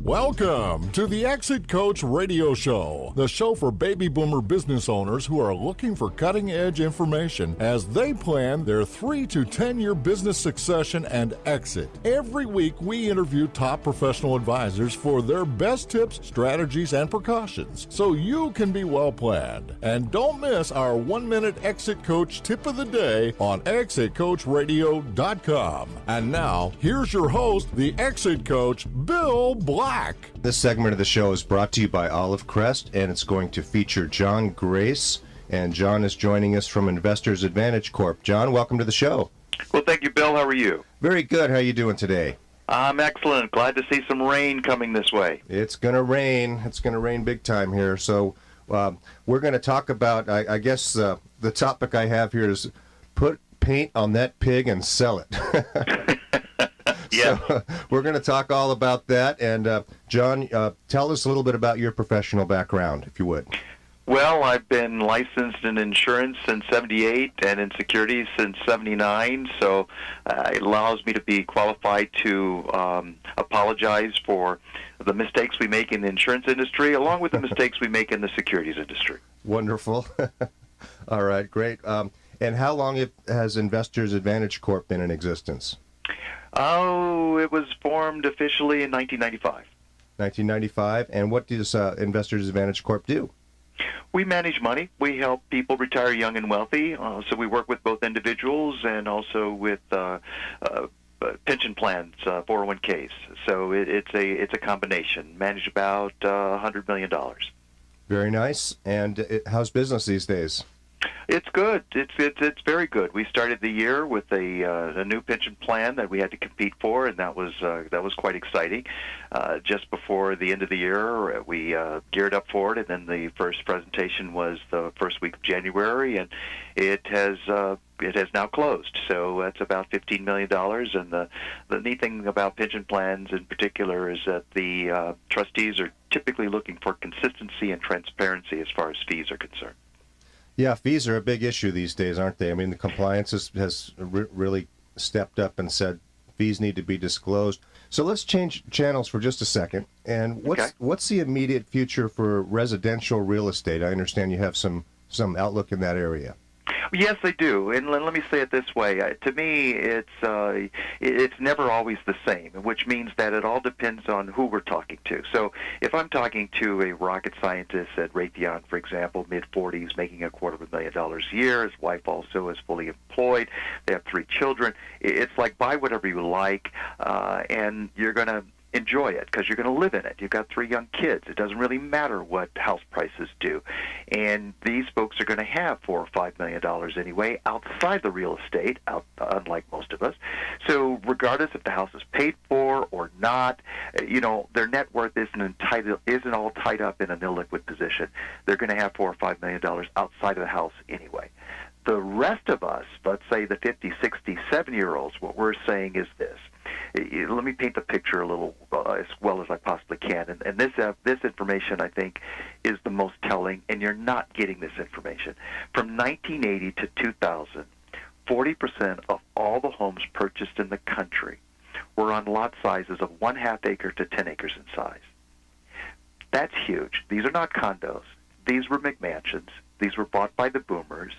Welcome to the Exit Coach Radio Show, the show for baby boomer business owners who are looking for cutting-edge information as they plan their 3 to 10-year business succession and exit. Every week, we interview top professional advisors for their best tips, strategies, and precautions so you can be well-planned. And don't miss our 1-minute Exit Coach tip of the day on exitcoachradio.com. And now, here's your host, the Exit Coach, Bill Black. This segment of the show is brought to you by Olive Crest, and it's going to feature John Grace. And John is joining us from Investors Advantage Corp. John, welcome to the show. Well, thank you, Bill. How are you? Very good. How are you doing today? I'm excellent. Glad to see some rain coming this way. It's going to rain. It's going to rain big time here. So we're going to talk about, I guess the topic I have here is put paint on that pig and sell it. Yeah. So we're going to talk all about that. And John, tell us a little bit about your professional background, if you would. Well, I've been licensed in insurance since '78 and in securities since '79, so it allows me to be qualified to apologize for the mistakes we make in the insurance industry, along with the mistakes we make in the securities industry. Wonderful. All right, great. And how long has Investors Advantage Corp been in existence? Oh, it was formed officially in 1995. 1995. And what does Investors Advantage Corp do? We manage money. We help people retire young and wealthy. So we work with both individuals and also with pension plans, 401ks. So it's a combination. Manage about $100 million. Very nice. And how's business these days? It's good. It's very good. We started the year with a new pension plan that we had to compete for, and that was quite exciting. Just before the end of the year, we geared up for it, and then the first presentation was the first week of January, and it has now closed. So that's about $15 million. And the neat thing about pension plans in particular is that the trustees are typically looking for consistency and transparency as far as fees are concerned. Yeah, fees are a big issue these days, aren't they? I mean, the compliance has really stepped up and said fees need to be disclosed. So let's change channels for just a second. And what's the immediate future for residential real estate? I understand you have some outlook in that area. Yes, they do, and let me say it this way. To me, it's never always the same, which means that it all depends on who we're talking to. So if I'm talking to a rocket scientist at Raytheon, for example, mid-40s, making $250,000 a year, his wife also is fully employed, they have 3 children, it's like buy whatever you like, and you're going to enjoy it because you're going to live in it. You've got 3 young kids. It doesn't really matter what house prices do. And these folks are going to have $4 or $5 million anyway outside the real estate, unlike most of us. So regardless if the house is paid for or not, their net worth isn't all tied up in an illiquid position. They're going to have $4 or $5 million outside of the house anyway. The rest of us, let's say the 50, 60, 70-year-olds, what we're saying is this. Let me paint the picture a little as well as I possibly can. And this information, I think, is the most telling, and you're not getting this information. From 1980 to 2000, 40% of all the homes purchased in the country were on lot sizes of 1/2 acre to 10 acres in size. That's huge. These are not condos. These were McMansions. These were bought by the boomers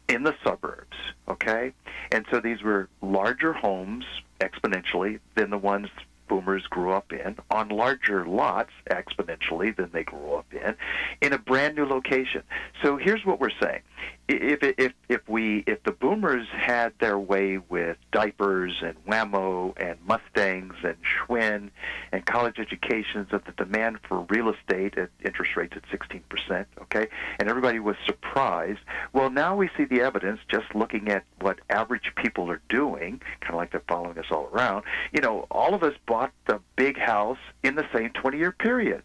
in the suburbs, okay? And so these were larger homes exponentially than the ones boomers grew up in, on larger lots exponentially than they grew up in a brand new location. So here's what we're saying. If the boomers had their way with diapers and Whammo and Mustangs and Schwinn and college educations of the demand for real estate at interest rates at 16%, okay, and everybody was surprised, well, now we see the evidence just looking at what average people are doing, kind of like they're following us all around. All of us bought the big house in the same 20-year period.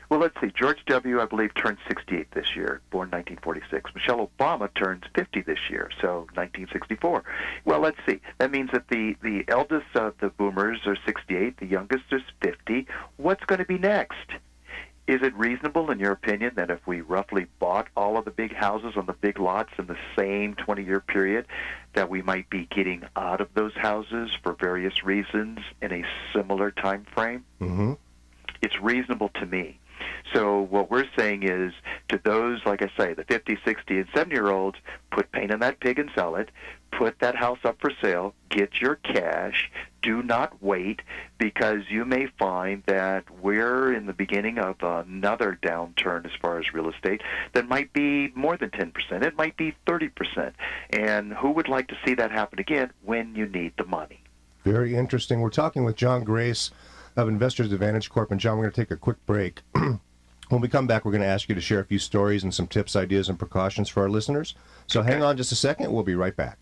Well, let's see. George W., I believe, turned 68 this year, born 1946. Michelle Obama turns 50 this year, so 1964. Well, let's see. That means that the eldest of the boomers are 68, the youngest is 50. What's going to be next? Is it reasonable, in your opinion, that if we roughly bought all of the big houses on the big lots in the same 20-year period, that we might be getting out of those houses for various reasons in a similar time frame? Mm-hmm. It's reasonable to me. So what we're saying is to those, like I say, the 50, 60, and 70-year-olds, put paint in that pig and sell it. Put that house up for sale. Get your cash. Do not wait, because you may find that we're in the beginning of another downturn as far as real estate that might be more than 10%. It might be 30%. And who would like to see that happen again when you need the money? Very interesting. We're talking with John Grace of Investors Advantage Corp. And John, we're going to take a quick break. When we come back, we're going to ask you to share a few stories and some tips, ideas, and precautions for our listeners. So hang on just a second. We'll be right back.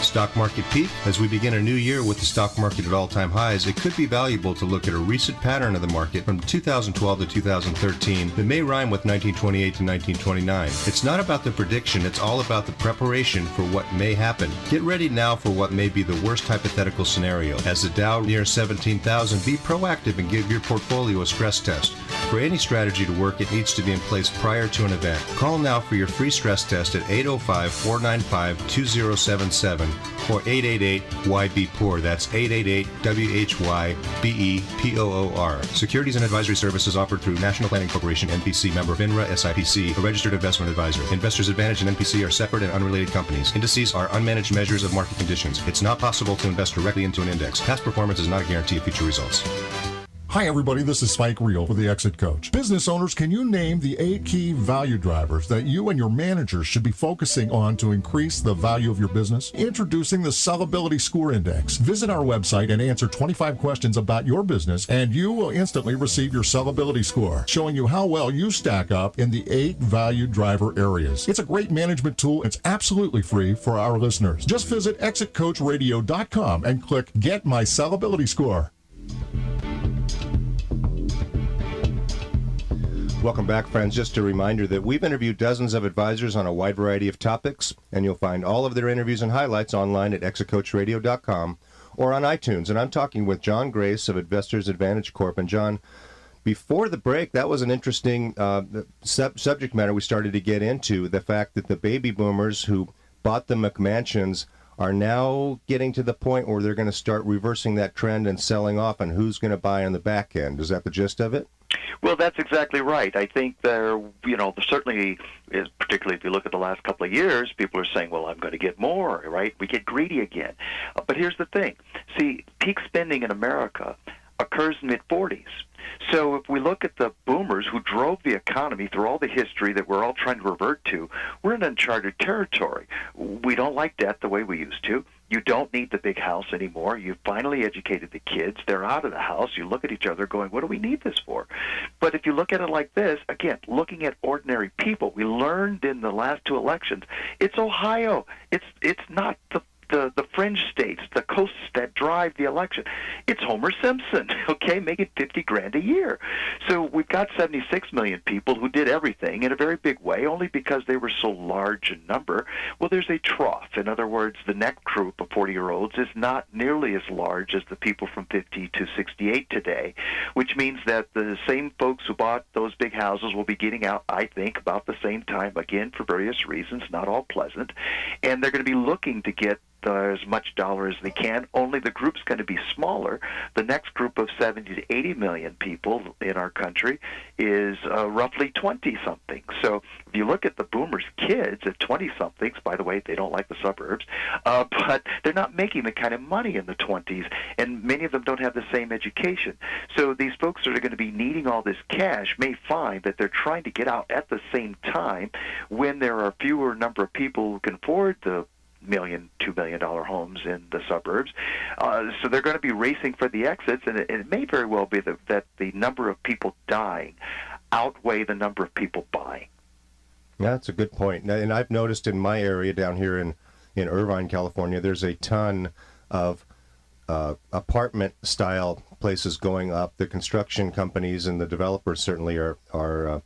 Stock market peak. As we begin a new year with the stock market at all-time highs, it could be valuable to look at a recent pattern of the market from 2012 to 2013 that may rhyme with 1928 to 1929. It's not about the prediction, it's all about the preparation for what may happen. Get ready now for what may be the worst hypothetical scenario. As the Dow nears 17,000, be proactive and give your portfolio a stress test. For any strategy to work, it needs to be in place prior to an event. Call now for your free stress test at 805-495-2077 or 888-YB-POOR. That's 888-WHYBEPOOR. Securities and advisory services offered through National Planning Corporation, NPC, member of FINRA, SIPC, a registered investment advisor. Investors Advantage and NPC are separate and unrelated companies. Indices are unmanaged measures of market conditions. It's not possible to invest directly into an index. Past performance is not a guarantee of future results. Hi, everybody. This is Spike Reel for the Exit Coach. Business owners, can you name the 8 key value drivers that you and your managers should be focusing on to increase the value of your business? Introducing the Sellability Score Index. Visit our website and answer 25 questions about your business, and you will instantly receive your sellability score, showing you how well you stack up in the 8 value driver areas. It's a great management tool. It's absolutely free for our listeners. Just visit exitcoachradio.com and click Get My Sellability Score. Welcome back, friends. Just a reminder that we've interviewed dozens of advisors on a wide variety of topics, and you'll find all of their interviews and highlights online at exitcoachradio.com or on iTunes. And I'm talking with John Grace of Investors Advantage Corp. And John, before the break, that was an interesting subject matter we started to get into, the fact that the baby boomers who bought the McMansions are now getting to the point where they're going to start reversing that trend and selling off, and who's going to buy on the back end. Is that the gist of it? Well, that's exactly right. I think there certainly is, particularly if you look at the last couple of years, people are saying, well, I'm going to get more, right? We get greedy again. But here's the thing. See, peak spending in America occurs in mid-40s. So if we look at the boomers who drove the economy through all the history that we're all trying to revert to, we're in uncharted territory. We don't like debt the way we used to. You don't need the big house anymore. You've finally educated the kids. They're out of the house. You look at each other going, what do we need this for? But if you look at it like this, again, looking at ordinary people, we learned in the last 2 elections, it's Ohio. It's not the fringe states, the coasts that drive the election. It's Homer Simpson, okay, making $50,000 a year. So we've got 76 million people who did everything in a very big way, only because they were so large in number. Well, there's a trough. In other words, the next group of 40-year-olds is not nearly as large as the people from 50 to 68 today, which means that the same folks who bought those big houses will be getting out, I think, about the same time, again, for various reasons, not all pleasant, and they're going to be looking to get as much dollar as they can, only the group's going to be smaller. The next group of 70 to 80 million people in our country is roughly 20-something. So if you look at the boomers' kids at 20-somethings, by the way, they don't like the suburbs, but they're not making the kind of money in the 20s, and many of them don't have the same education. So these folks that are going to be needing all this cash may find that they're trying to get out at the same time when there are fewer number of people who can afford the $1 million, $2 million homes in the suburbs. So they're going to be racing for the exits, and it may very well be that the number of people dying outweigh the number of people buying. Yeah, that's a good point. And I've noticed in my area down here in Irvine, California, there's a ton of apartment-style places going up. The construction companies and the developers certainly are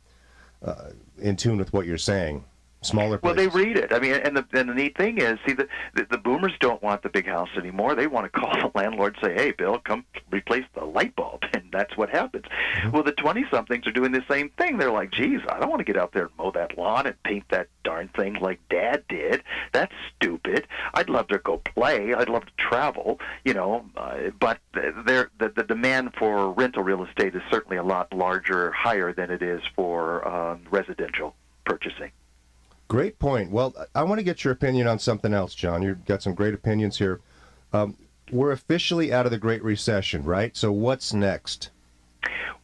in tune with what you're saying. Smaller places. Well, they read it. I mean, and the neat thing is, see, the boomers don't want the big house anymore. They want to call the landlord and say, hey, Bill, come replace the light bulb. And That's what happens. Well, the 20-somethings are doing the same thing. They're like, geez, I don't want to get out there and mow that lawn and paint that darn thing like Dad did. That's stupid. I'd love to go play. I'd love to travel, but the demand for rental real estate is certainly a lot larger, higher than it is for residential purchasing. Great point. Well, I want to get your opinion on something else, John. You've got some great opinions here. We're officially out of the Great Recession, right? So what's next?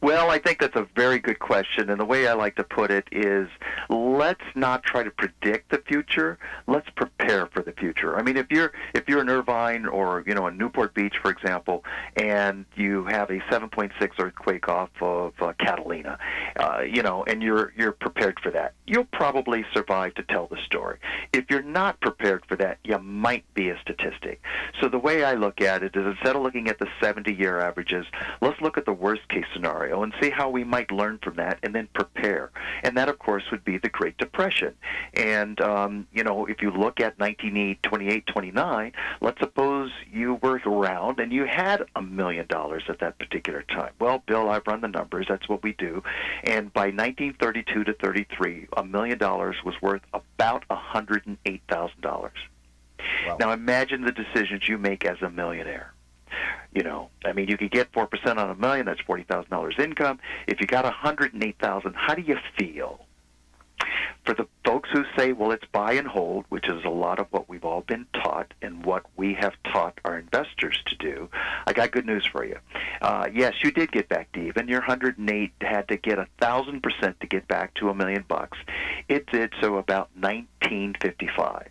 Well, I think that's a very good question, and the way I like to put it is, let's not try to predict the future. Let's prepare for the future. I mean, if you're in Irvine or in Newport Beach, for example, and you have a 7.6 earthquake off of Catalina, and you're prepared for that, you'll probably survive to tell the story. If you're not prepared for that, you might be a statistic. So the way I look at it is, instead of looking at the 70-year averages, let's look at the worst-case scenario and see how we might learn from that and then prepare. And that, of course, would be the Great Depression. And, if you look at 1928, 29, let's suppose you were around and you had $1 million at that particular time. Well, Bill, I've run the numbers. That's what we do. And by 1932 to 33, $1 million was worth about $108,000. Wow. Now imagine the decisions you make as a millionaire. You could get 4% on $1 million. That's $40,000 income. If you got $108,000, how do you feel? For the folks who say, well, it's buy and hold, which is a lot of what we've all been taught and what we have taught our investors to do, I got good news for you. Yes, you did get back to even. Your 108 had to get 1,000% to get back to $1 million. It did so about 1955.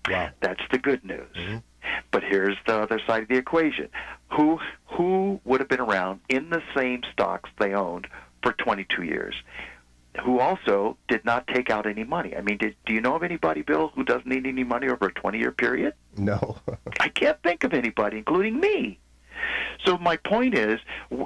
Wow. That's the good news. Mm-hmm. But here's the other side of the equation. Who would have been around in the same stocks they owned for 22 years? Who also did not take out any money? I mean, do you know of anybody, Bill, who doesn't need any money over a 20-year period? No. I can't think of anybody, including me. So my point is,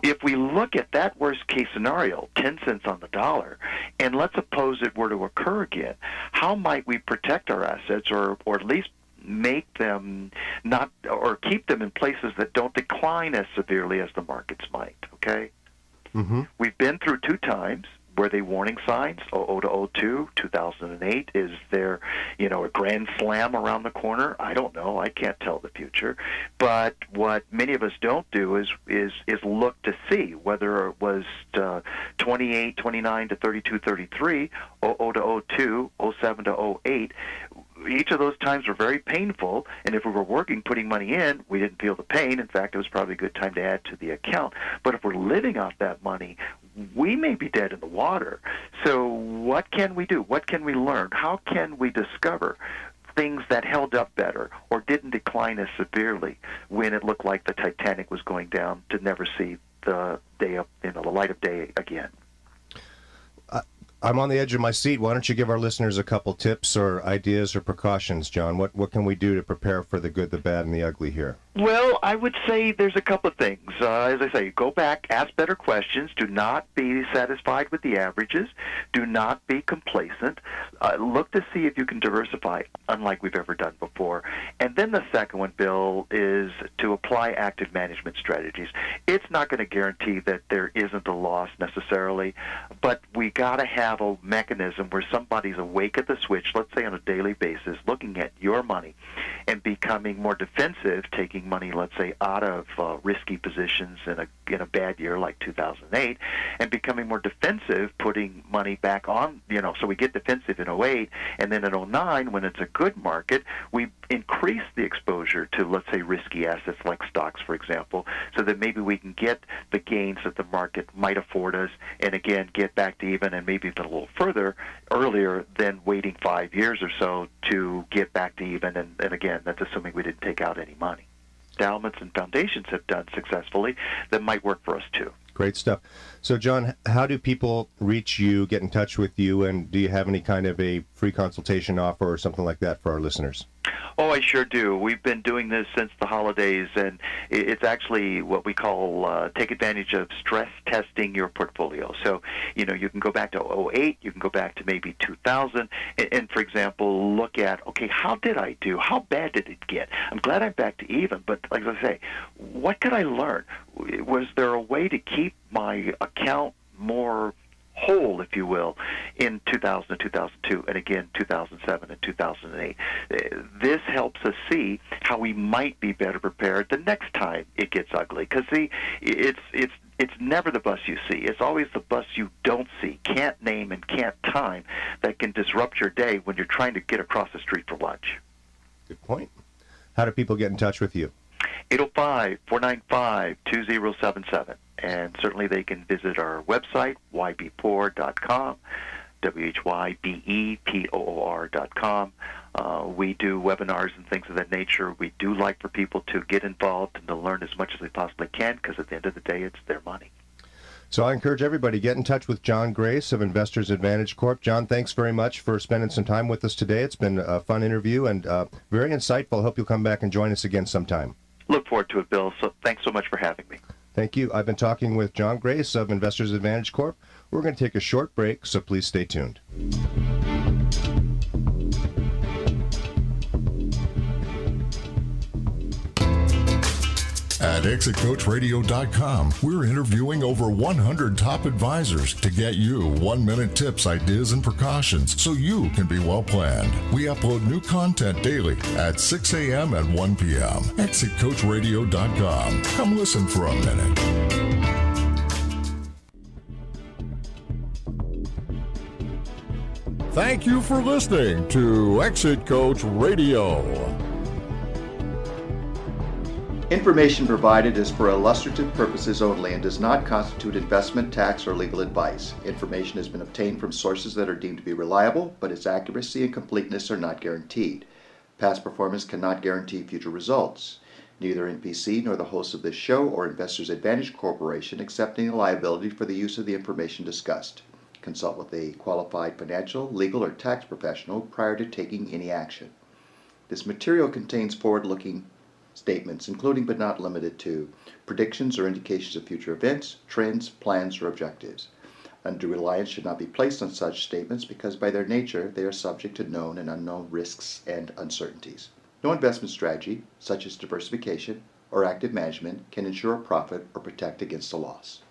if we look at that worst-case scenario, 10 cents on the dollar, and let's suppose it were to occur again, how might we protect our assets or at least make them not, or keep them in places that don't decline as severely as the markets might, okay? Mm-hmm. We've been through two times. Were they warning signs? 00 to 02, 2008. Is there, a grand slam around the corner? I don't know. I can't tell the future. But what many of us don't do is look to see whether it was 28, 29 to 32, 33, 00 to 02, 07 to 08. Each of those times were very painful, and if we were working, putting money in, we didn't feel the pain. In fact, it was probably a good time to add to the account. But if we're living off that money, we may be dead in the water. So what can we do? What can we learn? How can we discover things that held up better or didn't decline as severely when it looked like the Titanic was going down to never see the light of day again? I'm on the edge of my seat. Why don't you give our listeners a couple tips or ideas or precautions, John? What can we do to prepare for the good, the bad, and the ugly here? Well, I would say there's a couple of things. As I say, go back, ask better questions. Do not be satisfied with the averages. Do not be complacent. Look to see if you can diversify, unlike we've ever done before. And then the second one, Bill, is to apply active management strategies. It's not going to guarantee that there isn't a loss necessarily, but we got to have a mechanism where somebody's awake at the switch, let's say on a daily basis, looking at your money and becoming more defensive, taking money, let's say, out of risky positions in a bad year like 2008, and becoming more defensive, putting money back on, so we get defensive in 08, and then in 09, when it's a good market, we increase the exposure to, let's say, risky assets like stocks, for example, so that maybe we can get the gains that the market might afford us, and again, get back to even and maybe even a little further earlier than waiting 5 years or so to get back to even, and again, that's assuming we didn't take out any money. Endowments and foundations have done successfully that might work for us too. Great stuff. So, John, how do people reach you, get in touch with you, and do you have any kind of a free consultation offer or something like that for our listeners? Oh, I sure do. We've been doing this since the holidays, and it's actually what we call take advantage of stress testing your portfolio. So, you can go back to 08, you can go back to maybe 2000, and for example, look at, okay, how did I do? How bad did it get? I'm glad I'm back to even, but like I say, what could I learn? was there a way to keep my account more whole, if you will, in 2000 and 2002, and again 2007 and 2008. This helps us see how we might be better prepared the next time it gets ugly. Because see, it's never the bus you see. It's always the bus you don't see, can't name and can't time, that can disrupt your day when you're trying to get across the street for lunch. Good point. How do people get in touch with you? 805-495-2077. And certainly they can visit our website, ybpoor.com, WHYBEPOOR.com. We do webinars and things of that nature. We do like for people to get involved and to learn as much as they possibly can, because at the end of the day, it's their money. So I encourage everybody to get in touch with John Grace of Investors Advantage Corp. John, thanks very much for spending some time with us today. It's been a fun interview and very insightful. I hope you'll come back and join us again sometime. Look forward to it, Bill. So thanks so much for having me. Thank you. I've been talking with John Grace of Investors Advantage Corp. We're going to take a short break, so please stay tuned. At ExitCoachRadio.com, we're interviewing over 100 top advisors to get you 1-minute tips, ideas, and precautions so you can be well planned. We upload new content daily at 6 a.m. and 1 p.m. ExitCoachRadio.com. Come listen for a minute. Thank you for listening to Exit Coach Radio. Information provided is for illustrative purposes only and does not constitute investment, tax, or legal advice. Information has been obtained from sources that are deemed to be reliable, but its accuracy and completeness are not guaranteed. Past performance cannot guarantee future results. Neither NPC nor the hosts of this show or Investors Advantage Corporation accept any liability for the use of the information discussed. Consult with a qualified financial, legal, or tax professional prior to taking any action. This material contains forward-looking statements, including but not limited to predictions or indications of future events, trends, plans, or objectives. Undue reliance should not be placed on such statements because by their nature they are subject to known and unknown risks and uncertainties. No investment strategy, such as diversification or active management, can ensure a profit or protect against a loss.